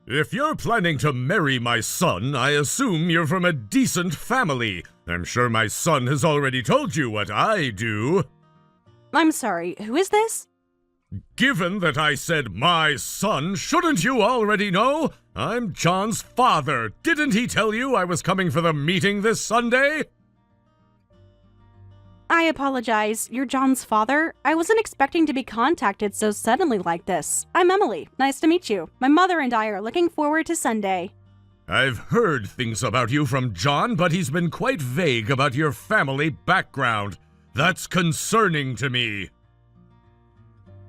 If you're planning to marry my son, I assume you're from a decent family. I'm sure my son has already told you what I do. I'm sorry, who is this? Given that I said my son, shouldn't you already know? I'm John's father. Didn't he tell you I was coming for the meeting this Sunday? I apologize. You're John's father? I wasn't expecting to be contacted so suddenly like this. I'm Emily. Nice to meet you. My mother and I are looking forward to Sunday. I've heard things about you from John, but he's been quite vague about your family background. That's concerning to me.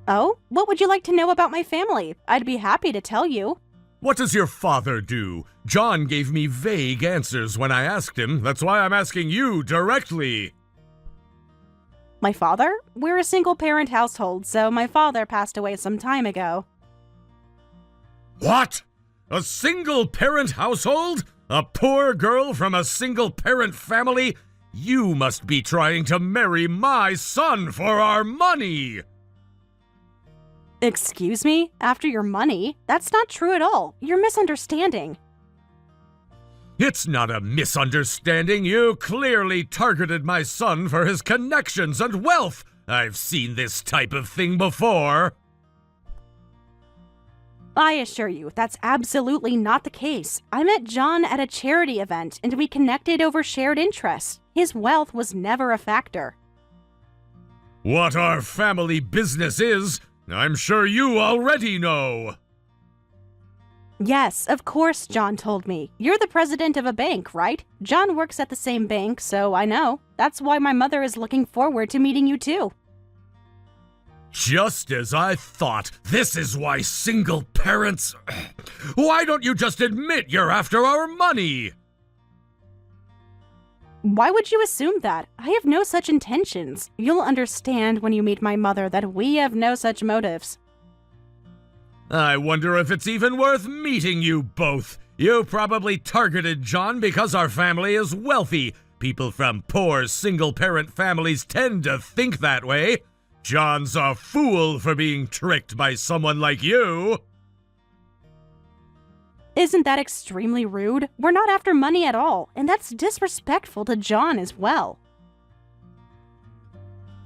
Oh? What would you like to know about my family? I'd be happy to tell you. What does your father do? John gave me vague answers when I asked him. That's why I'm asking you directly. My father? We're a single-parent household, so my father passed away some time ago. What? A single-parent household? A poor girl from a single-parent family? You must be trying to marry my son for our money! Excuse me? After your money? That's not true at all. You're misunderstanding. It's not a misunderstanding. You clearly targeted my son for his connections and wealth. I've seen this type of thing before. I assure you, that's absolutely not the case. I met John at a charity event, and we connected over shared interests. His wealth was never a factor. What our family business is, I'm sure you already know. Yes, of course, John told me. You're the president of a bank, right? John works at the same bank, so I know. That's why my mother is looking forward to meeting you too. Just as I thought. This is why single parents... Why don't you just admit you're after our money? Why would you assume that? I have no such intentions. You'll understand when you meet my mother that we have no such motives. I wonder if it's even worth meeting you both. You probably targeted John because our family is wealthy. People from poor single-parent families tend to think that way. John's a fool for being tricked by someone like you. Isn't that extremely rude? We're not after money at all, and that's disrespectful to John as well.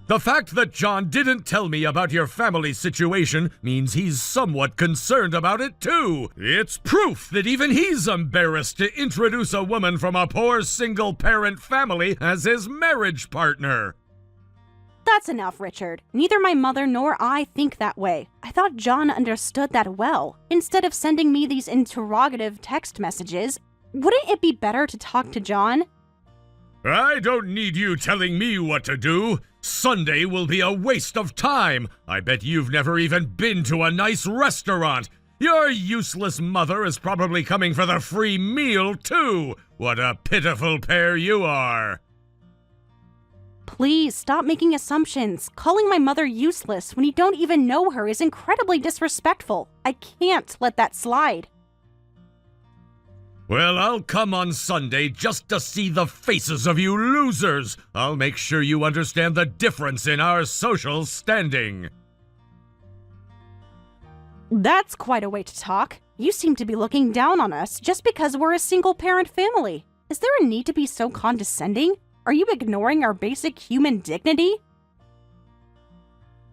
The fact that John didn't tell me about your family situation means he's somewhat concerned about it too. It's proof that even he's embarrassed to introduce a woman from a poor single-parent family as his marriage partner. That's enough, Richard. Neither my mother nor I think that way. I thought John understood that well. Instead of sending me these interrogative text messages, wouldn't it be better to talk to John? I don't need you telling me what to do. Sunday will be a waste of time. I bet you've never even been to a nice restaurant. Your useless mother is probably coming for the free meal, too. What a pitiful pair you are. Please stop making assumptions. Calling my mother useless when you don't even know her is incredibly disrespectful. I can't let that slide. Well, I'll come on Sunday just to see the faces of you losers. I'll make sure you understand the difference in our social standing. That's quite a way to talk. You seem to be looking down on us just because we're a single-parent family. Is there a need to be so condescending? Are you ignoring our basic human dignity?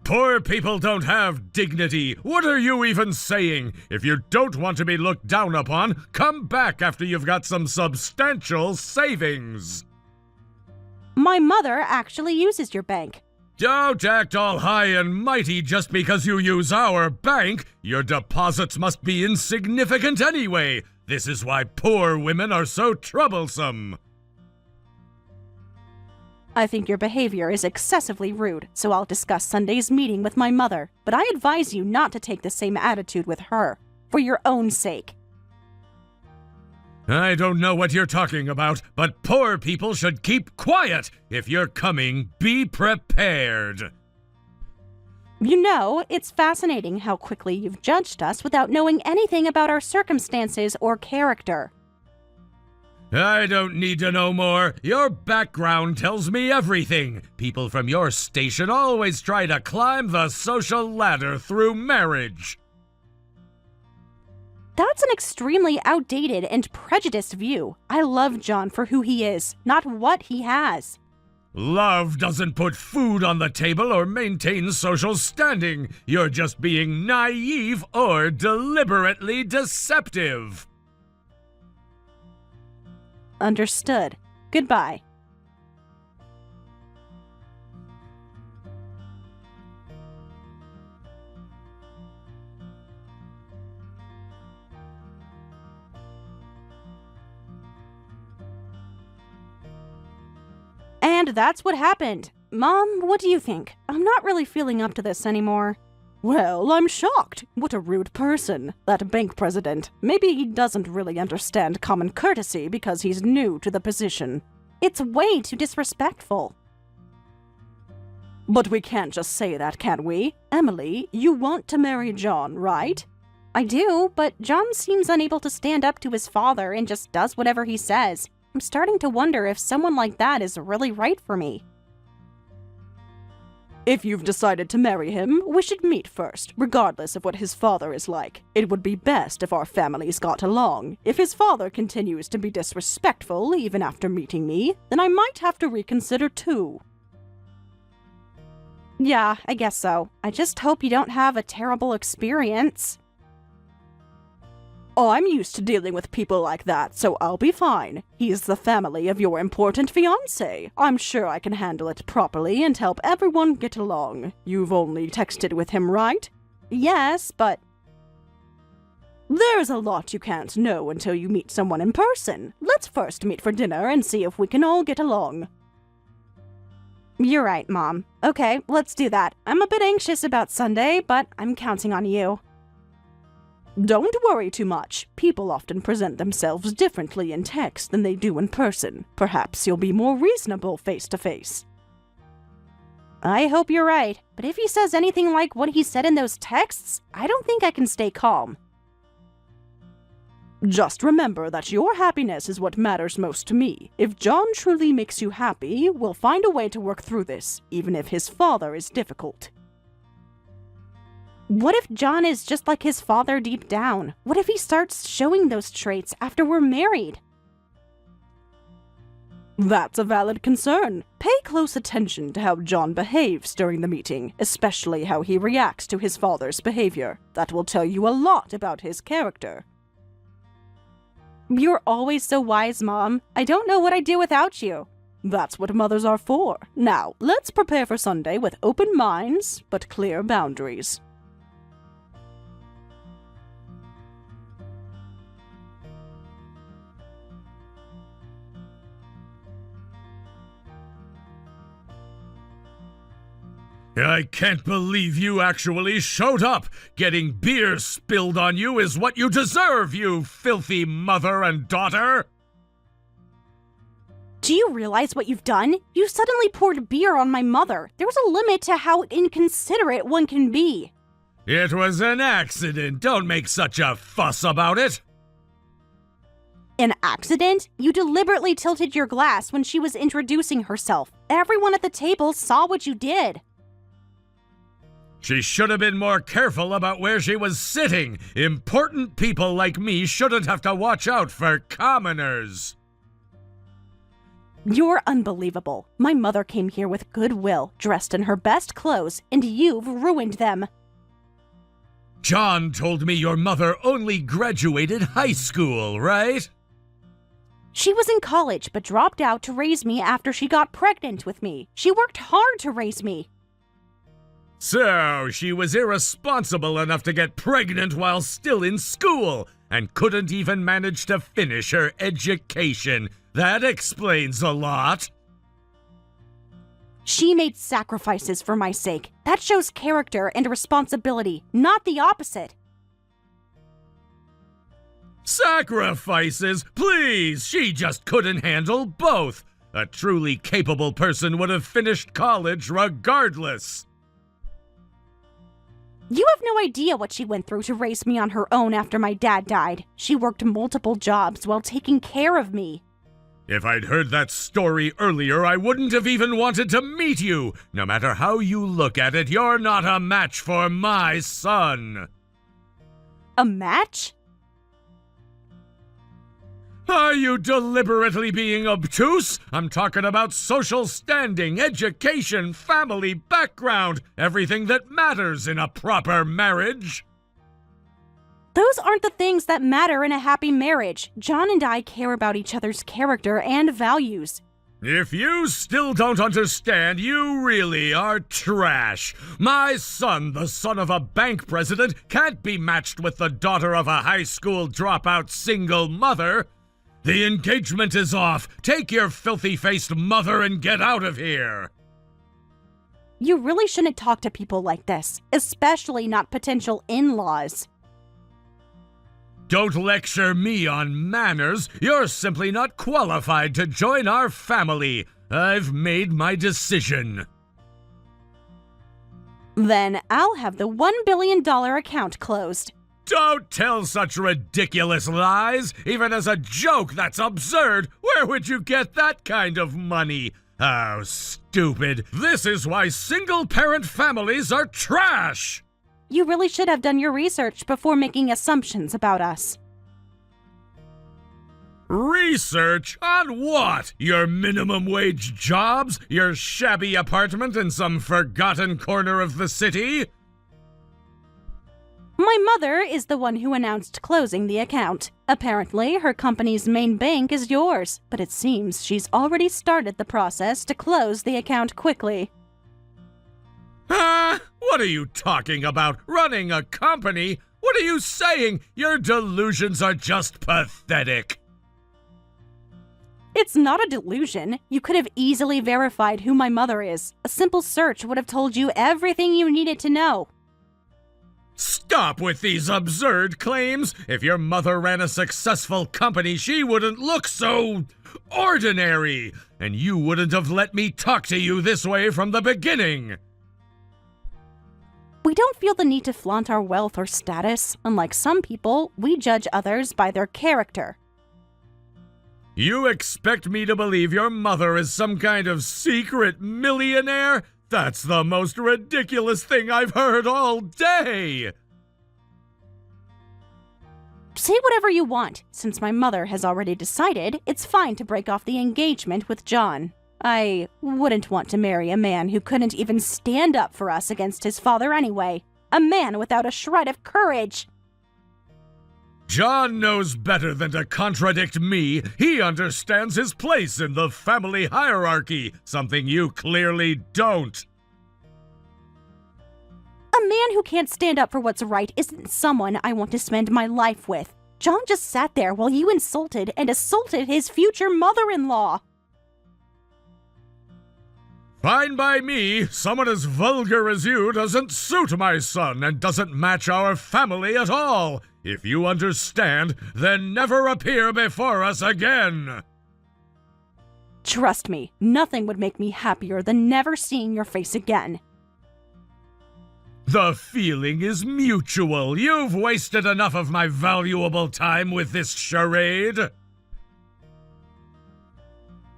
Poor people don't have dignity. What are you even saying? If you don't want to be looked down upon, come back after you've got some substantial savings. My mother actually uses your bank. Don't act all high and mighty just because you use our bank. Your deposits must be insignificant anyway. This is why poor women are so troublesome. I think your behavior is excessively rude, so I'll discuss Sunday's meeting with my mother, but I advise you not to take the same attitude with her, for your own sake. I don't know what you're talking about, but poor people should keep quiet. If you're coming, be prepared. You know, it's fascinating how quickly you've judged us without knowing anything about our circumstances or character. I don't need to know more. Your background tells me everything. People from your station always try to climb the social ladder through marriage. That's an extremely outdated and prejudiced view. I love John for who he is, not what he has. Love doesn't put food on the table or maintain social standing. You're just being naive or deliberately deceptive. Understood. Goodbye. And that's what happened. Mom, what do you think? I'm not really feeling up to this anymore. Well, I'm shocked. What a rude person. That bank president. Maybe he doesn't really understand common courtesy because he's new to the position. It's way too disrespectful. But we can't just say that, can we? Emily, you want to marry John, right? I do, but John seems unable to stand up to his father and just does whatever he says. I'm starting to wonder if someone like that is really right for me. If you've decided to marry him, we should meet first, regardless of what his father is like. It would be best if our families got along. If his father continues to be disrespectful even after meeting me, then I might have to reconsider too. Yeah, I guess so. I just hope you don't have a terrible experience. I'm used to dealing with people like that, so I'll be fine. He's the family of your important fiancé. I'm sure I can handle it properly and help everyone get along. You've only texted with him, right? Yes, but... There's a lot you can't know until you meet someone in person. Let's first meet for dinner and see if we can all get along. You're right, Mom. Okay, let's do that. I'm a bit anxious about Sunday, but I'm counting on you. Don't worry too much. People often present themselves differently in text than they do in person. Perhaps you'll be more reasonable face to face. I hope you're right, but if he says anything like what he said in those texts, I don't think I can stay calm. Just remember that your happiness is what matters most to me. If John truly makes you happy, we'll find a way to work through this, even if his father is difficult. What if John is just like his father deep down? What if he starts showing those traits after we're married? That's a valid concern. Pay close attention to how John behaves during the meeting, especially how he reacts to his father's behavior. That will tell you a lot about his character. You're always so wise, Mom. I don't know what I'd do without you. That's what mothers are for. Now, let's prepare for Sunday with open minds, but clear boundaries. I can't believe you actually showed up. Getting beer spilled on you is what you deserve, you filthy mother and daughter. Do you realize what you've done? You suddenly poured beer on my mother. There's a limit to how inconsiderate one can be. It was an accident. Don't make such a fuss about it. An accident? You deliberately tilted your glass when she was introducing herself. Everyone at the table saw what you did. She should have been more careful about where she was sitting. Important people like me shouldn't have to watch out for commoners. You're unbelievable. My mother came here with goodwill, dressed in her best clothes, and you've ruined them. John told me your mother only graduated high school, right? She was in college, but dropped out to raise me after she got pregnant with me. She worked hard to raise me. So, she was irresponsible enough to get pregnant while still in school, and couldn't even manage to finish her education. That explains a lot. She made sacrifices for my sake. That shows character and responsibility, not the opposite. Sacrifices? Please, she just couldn't handle both. A truly capable person would have finished college regardless. You have no idea what she went through to raise me on her own after my dad died. She worked multiple jobs while taking care of me. If I'd heard that story earlier, I wouldn't have even wanted to meet you. No matter how you look at it, you're not a match for my son. A match? Are you deliberately being obtuse? I'm talking about social standing, education, family, background, everything that matters in a proper marriage. Those aren't the things that matter in a happy marriage. John and I care about each other's character and values. If you still don't understand, you really are trash. My son, the son of a bank president, can't be matched with the daughter of a high school dropout single mother. The engagement is off. Take your filthy-faced mother and get out of here. You really shouldn't talk to people like this, especially not potential in-laws. Don't lecture me on manners. You're simply not qualified to join our family. I've made my decision. Then I'll have the $1 billion account closed. Don't tell such ridiculous lies. Even as a joke, that's absurd. Where would you get that kind of money? How stupid. This is why single-parent families are trash. You really should have done your research before making assumptions about us. Research? On what? Your minimum wage jobs? Your shabby apartment in some forgotten corner of the city? My mother is the one who announced closing the account. Apparently, her company's main bank is yours, but it seems she's already started the process to close the account quickly. What are you talking about? Running a company? What are you saying? Your delusions are just pathetic. It's not a delusion. You could have easily verified who my mother is. A simple search would have told you everything you needed to know. Stop with these absurd claims. If your mother ran a successful company, she wouldn't look so ordinary. And you wouldn't have let me talk to you this way from the beginning. We don't feel the need to flaunt our wealth or status. Unlike some people, we judge others by their character. You expect me to believe your mother is some kind of secret millionaire? That's the most ridiculous thing I've heard all day! Say whatever you want. Since my mother has already decided, it's fine to break off the engagement with John. I wouldn't want to marry a man who couldn't even stand up for us against his father anyway. A man without a shred of courage. John knows better than to contradict me. He understands his place in the family hierarchy, something you clearly don't. A man who can't stand up for what's right isn't someone I want to spend my life with. John just sat there while you insulted and assaulted his future mother-in-law. Fine by me. Someone as vulgar as you doesn't suit my son and doesn't match our family at all. If you understand, then never appear before us again. Trust me, nothing would make me happier than never seeing your face again. The feeling is mutual. You've wasted enough of my valuable time with this charade.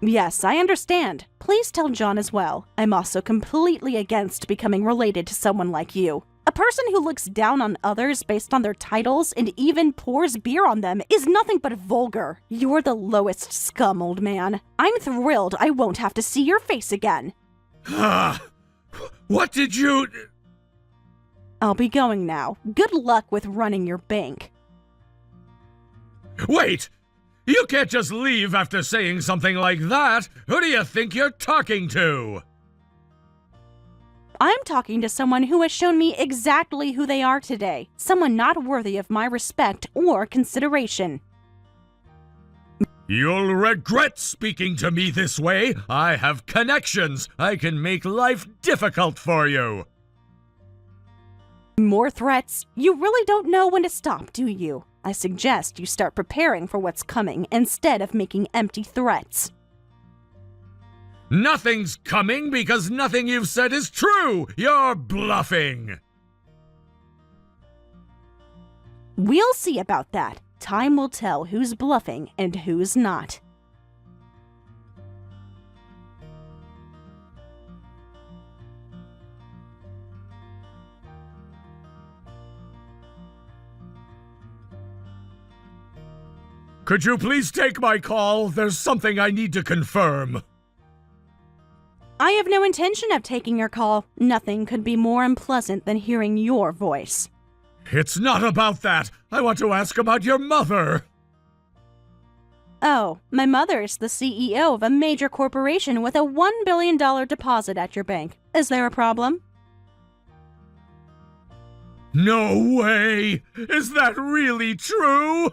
Yes, I understand. Please tell John as well. I'm also completely against becoming related to someone like you. A person who looks down on others based on their titles and even pours beer on them is nothing but vulgar. You're the lowest scum, old man. I'm thrilled I won't have to see your face again. What did you... I'll be going now. Good luck with running your bank. Wait! You can't just leave after saying something like that! Who do you think you're talking to? I'm talking to someone who has shown me exactly who they are today. Someone not worthy of my respect or consideration. You'll regret speaking to me this way. I have connections. I can make life difficult for you. More threats? You really don't know when to stop, do you? I suggest you start preparing for what's coming instead of making empty threats. Nothing's coming because nothing you've said is true! You're bluffing! We'll see about that. Time will tell who's bluffing and who's not. Could you please take my call? There's something I need to confirm. I have no intention of taking your call. Nothing could be more unpleasant than hearing your voice. It's not about that. I want to ask about your mother. Oh, my mother is the CEO of a major corporation with a $1 billion deposit at your bank. Is there a problem? No way! Is that really true?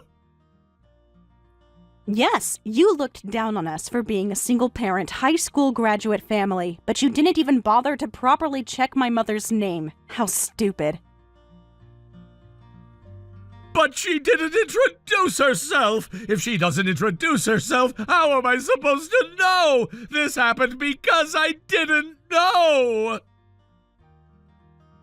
Yes, you looked down on us for being a single-parent, high school graduate family, but you didn't even bother to properly check my mother's name. How stupid. But she didn't introduce herself! If she doesn't introduce herself, how am I supposed to know? This happened because I didn't know!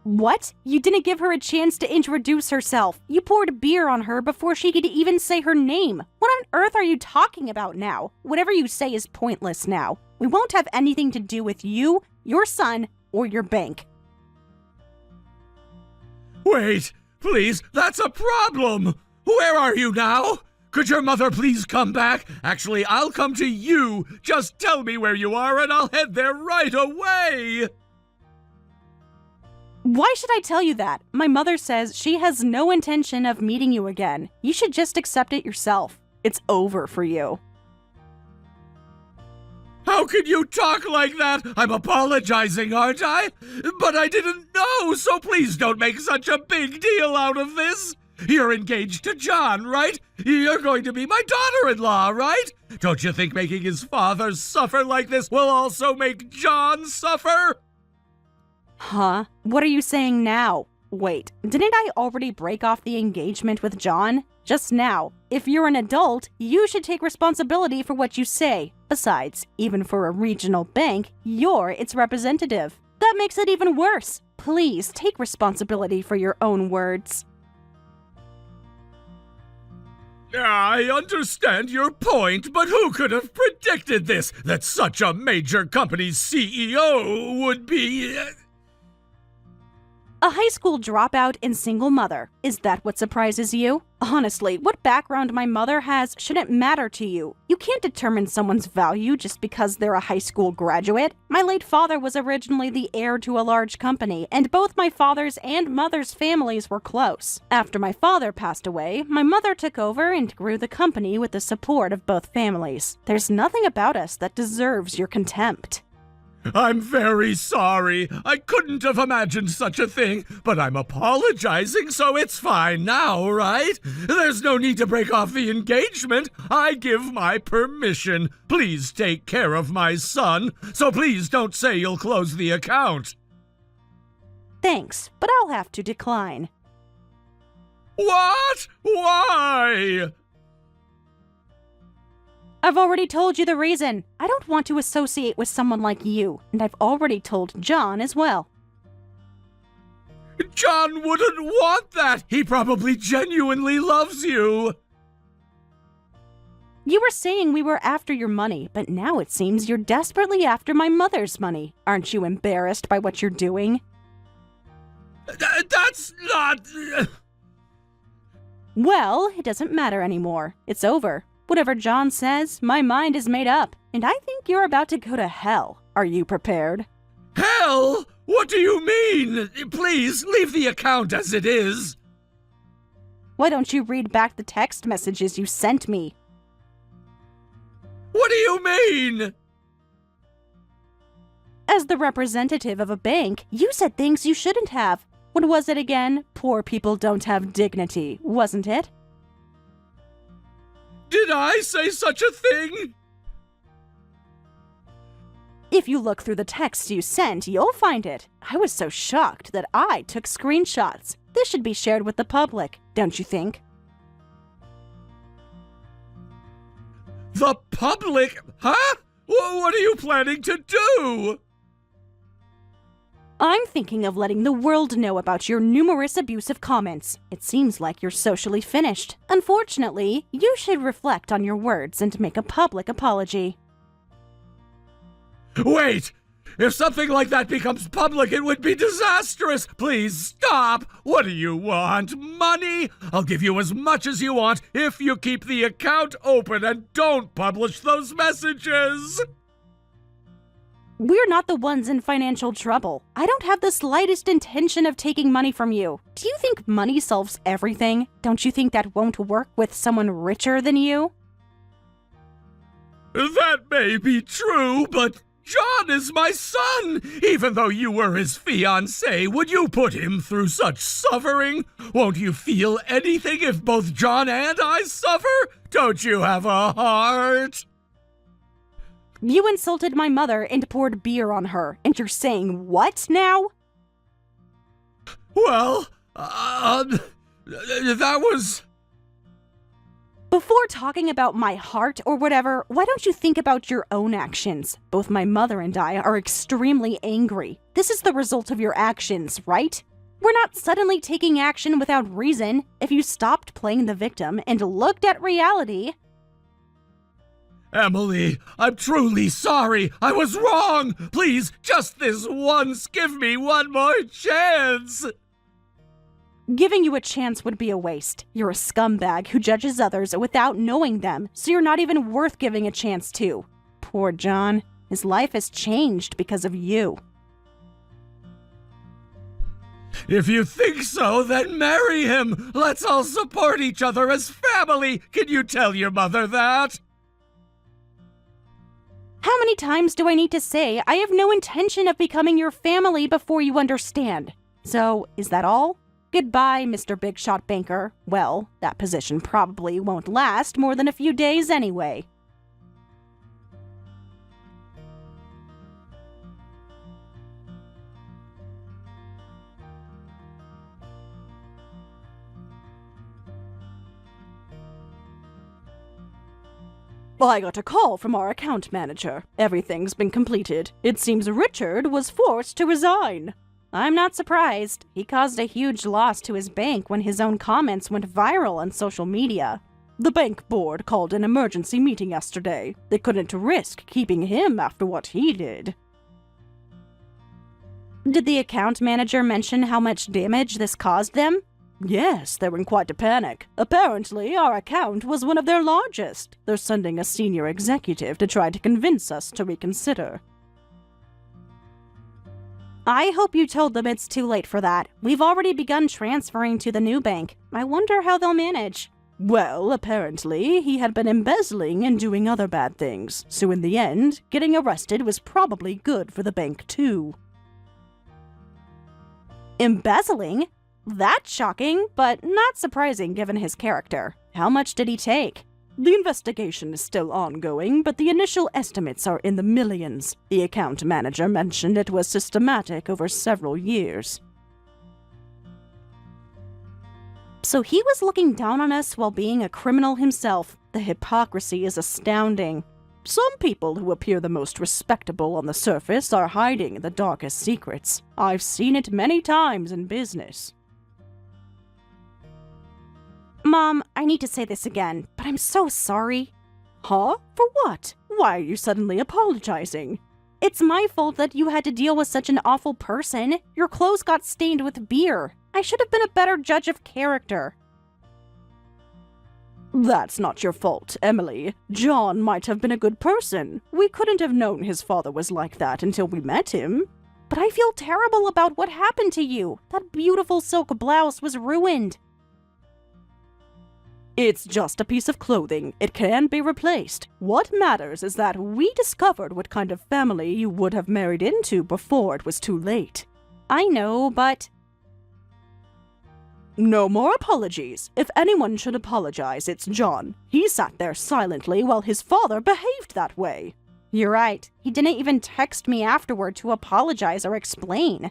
What? You didn't give her a chance to introduce herself. You poured beer on her before she could even say her name. What on earth are you talking about now? Whatever you say is pointless now. We won't have anything to do with you, your son, or your bank. Wait, please, that's a problem! Where are you now? Could your mother please come back? Actually, I'll come to you. Just tell me where you are and I'll head there right away! Why should I tell you that? My mother says she has no intention of meeting you again. You should just accept it yourself. It's over for you. How can you talk like that? I'm apologizing, aren't I? But I didn't know, so please don't make such a big deal out of this. You're engaged to John, right? You're going to be my daughter-in-law, right? Don't you think making his father suffer like this will also make John suffer? Huh? What are you saying now? Wait, didn't I already break off the engagement with John? Just now. If you're an adult, you should take responsibility for what you say. Besides, even for a regional bank, you're its representative. That makes it even worse. Please take responsibility for your own words. I understand your point, but who could have predicted this? That such a major company's CEO would be... A high school dropout and single mother. Is that what surprises you? Honestly, what background my mother has shouldn't matter to you. You can't determine someone's value just because they're a high school graduate. My late father was originally the heir to a large company, and both my father's and mother's families were close. After my father passed away, my mother took over and grew the company with the support of both families. There's nothing about us that deserves your contempt. I'm very sorry. I couldn't have imagined such a thing, but I'm apologizing, so it's fine now, right? There's no need to break off the engagement. I give my permission. Please take care of my son, so please don't say you'll close the account. Thanks, but I'll have to decline. What? Why? I've already told you the reason. I don't want to associate with someone like you, and I've already told John as well. John wouldn't want that. He probably genuinely loves you. You were saying we were after your money, but now it seems you're desperately after my mother's money. Aren't you embarrassed by what you're doing? That's not... Well, it doesn't matter anymore. It's over. Whatever John says, my mind is made up, and I think you're about to go to hell. Are you prepared? Hell? What do you mean? Please, leave the account as it is. Why don't you read back the text messages you sent me? What do you mean? As the representative of a bank, you said things you shouldn't have. What was it again? Poor people don't have dignity, wasn't it? Did I say such a thing? If you look through the texts you sent, you'll find it. I was so shocked that I took screenshots. This should be shared with the public, don't you think? The public? Huh? What are you planning to do? I'm thinking of letting the world know about your numerous abusive comments. It seems like you're socially finished. Unfortunately, you should reflect on your words and make a public apology. Wait! If something like that becomes public, it would be disastrous. Please stop. What do you want? Money? I'll give you as much as you want if you keep the account open and don't publish those messages. We're not the ones in financial trouble. I don't have the slightest intention of taking money from you. Do you think money solves everything? Don't you think that won't work with someone richer than you? That may be true, but John is my son! Even though you were his fiancé, would you put him through such suffering? Won't you feel anything if both John and I suffer? Don't you have a heart? You insulted my mother and poured beer on her, and you're saying what now? Well, that was... Before talking about my heart or whatever, why don't you think about your own actions? Both my mother and I are extremely angry. This is the result of your actions, right? We're not suddenly taking action without reason. If you stopped playing the victim and looked at reality... Emily, I'm truly sorry. I was wrong. Please, just this once, give me one more chance. Giving you a chance would be a waste. You're a scumbag who judges others without knowing them, so you're not even worth giving a chance to. Poor John. His life has changed because of you. If you think so, then marry him. Let's all support each other as family. Can you tell your mother that? How many times do I need to say I have no intention of becoming your family before you understand? So, is that all? Goodbye, Mr. Big Shot Banker. Well, that position probably won't last more than a few days anyway. I got a call from our account manager. Everything's been completed. It seems Richard was forced to resign. I'm not surprised. He caused a huge loss to his bank when his own comments went viral on social media. The bank board called an emergency meeting yesterday. They couldn't risk keeping him after what he did. Did the account manager mention how much damage this caused them? Yes, they were in quite a panic. Apparently, our account was one of their largest. They're sending a senior executive to try to convince us to reconsider. I hope you told them it's too late for that. We've already begun transferring to the new bank. I wonder how they'll manage. Well, apparently, he had been embezzling and doing other bad things. So in the end, getting arrested was probably good for the bank too. Embezzling? That's shocking, but not surprising given his character. How much did he take? The investigation is still ongoing, but the initial estimates are in the millions. The account manager mentioned it was systematic over several years. So he was looking down on us while being a criminal himself. The hypocrisy is astounding. Some people who appear the most respectable on the surface are hiding the darkest secrets. I've seen it many times in business. Mom, I need to say this again, but I'm so sorry. Huh? For what? Why are you suddenly apologizing? It's my fault that you had to deal with such an awful person. Your clothes got stained with beer. I should have been a better judge of character. That's not your fault, Emily. John might have been a good person. We couldn't have known his father was like that until we met him. But I feel terrible about what happened to you. That beautiful silk blouse was ruined. It's just a piece of clothing. It can be replaced. What matters is that we discovered what kind of family you would have married into before it was too late. I know, but... No more apologies. If anyone should apologize, it's John. He sat there silently while his father behaved that way. You're right. He didn't even text me afterward to apologize or explain.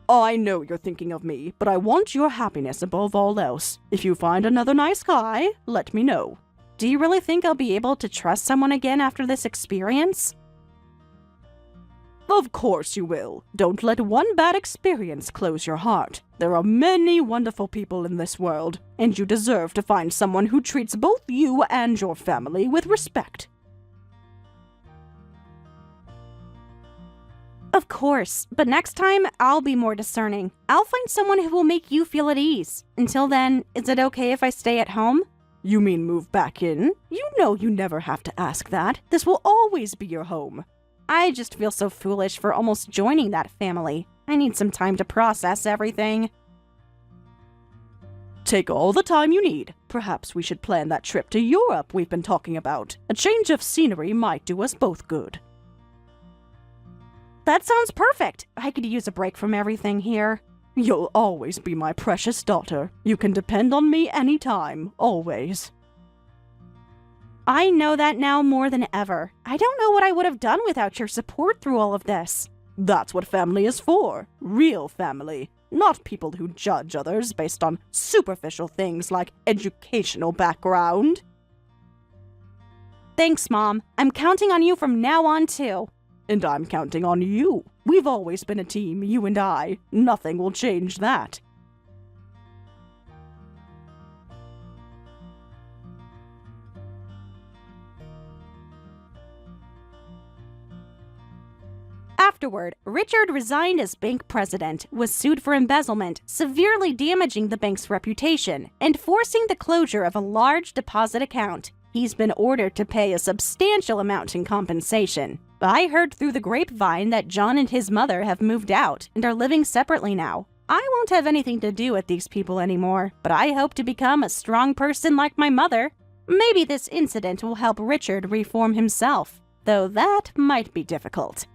I know you're thinking of me, but I want your happiness above all else. If you find another nice guy, let me know. Do you really think I'll be able to trust someone again after this experience? Of course you will. Don't let one bad experience close your heart. There are many wonderful people in this world, and you deserve to find someone who treats both you and your family with respect. Of course, but next time, I'll be more discerning. I'll find someone who will make you feel at ease. Until then, is it okay if I stay at home? You mean move back in? You know you never have to ask that. This will always be your home. I just feel so foolish for almost joining that family. I need some time to process everything. Take all the time you need. Perhaps we should plan that trip to Europe we've been talking about. A change of scenery might do us both good. That sounds perfect. I could use a break from everything here. You'll always be my precious daughter. You can depend on me anytime, always. I know that now more than ever. I don't know what I would have done without your support through all of this. That's what family is for. Real family. Not people who judge others based on superficial things like educational background. Thanks, Mom. I'm counting on you from now on, too. And I'm counting on you. We've always been a team, you and I. Nothing will change that. Afterward, Richard resigned as bank president, was sued for embezzlement, severely damaging the bank's reputation, and forcing the closure of a large deposit account. He's been ordered to pay a substantial amount in compensation. I heard through the grapevine that John and his mother have moved out and are living separately now. I won't have anything to do with these people anymore, but I hope to become a strong person like my mother. Maybe this incident will help Richard reform himself, though that might be difficult.